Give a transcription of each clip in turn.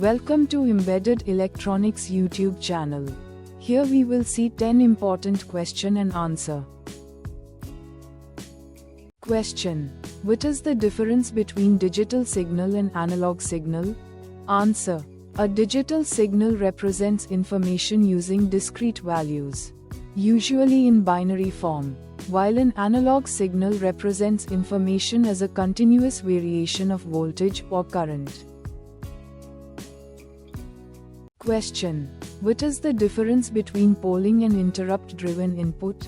Welcome to Embedded Electronics YouTube channel. Here we will see 10 important question and answer. Question: what is the difference between digital signal and analog signal? Answer: a digital signal represents information using discrete values, usually in binary form, while an analog signal represents information as a continuous variation of voltage or current. Question: what is the difference between polling and interrupt-driven input?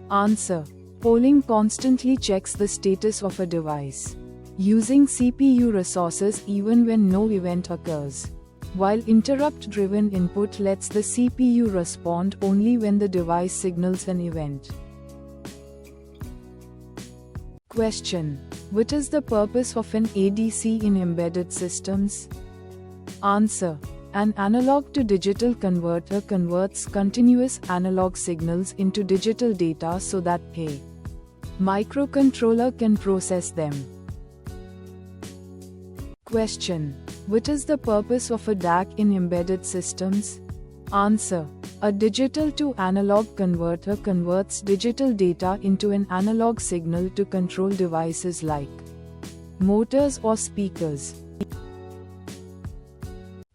Answer: polling constantly checks the status of a device, using CPU resources even when no event occurs, while interrupt-driven input lets the CPU respond only when the device signals an event. Question: what is the purpose of an ADC in embedded systems? Answer: an analog to digital converter converts continuous analog signals into digital data so that a microcontroller can process them. Question: what is the purpose of a DAC in embedded systems? Answer: a digital to analog converter converts digital data into an analog signal to control devices like motors or speakers.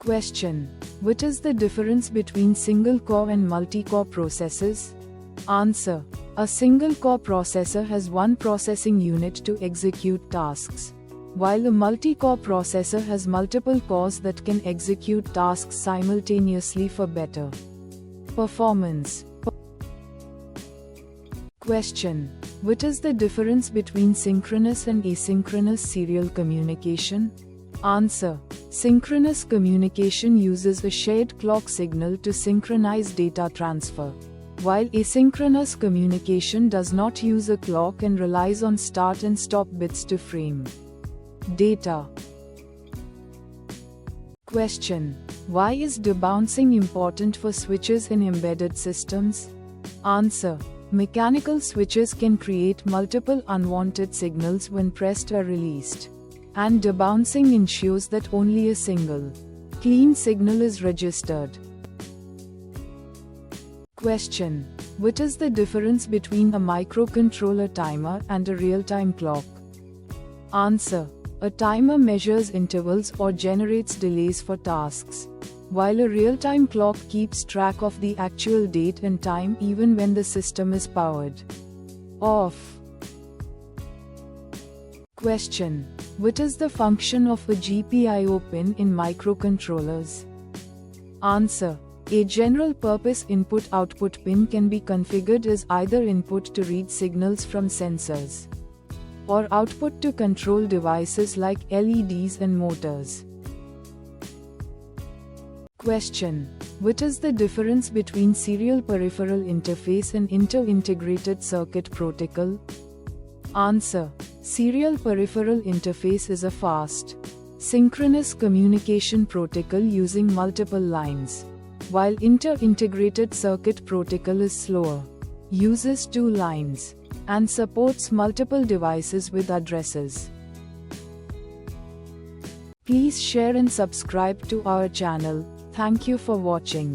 Question: what is the difference between single-core and multi-core processors? Answer: a single-core processor has one processing unit to execute tasks, while a multi-core processor has multiple cores that can execute tasks simultaneously for better performance. Question: what is the difference between synchronous and asynchronous serial communication? Answer: synchronous communication uses a shared clock signal to synchronize data transfer, while asynchronous communication does not use a clock and relies on start and stop bits to frame data. Question: why is debouncing important for switches in embedded systems? Answer: mechanical switches can create multiple unwanted signals when pressed or released, and debouncing ensures that only a single clean signal is registered. Question: what is the difference between a microcontroller timer and a real-time clock? Answer: a timer measures intervals or generates delays for tasks, while a real-time clock keeps track of the actual date and time even when the system is powered off. Question: what is the function of a GPIO pin in microcontrollers? Answer: a general-purpose input-output pin can be configured as either input to read signals from sensors, or output to control devices like LEDs and motors. Question: what is the difference between serial peripheral interface and inter-integrated circuit protocol? Answer: serial peripheral interface is a fast, synchronous communication protocol using multiple lines, while inter-integrated circuit protocol is slower, uses 2 lines, and supports multiple devices with addresses. Please share and subscribe to our channel. Thank you for watching.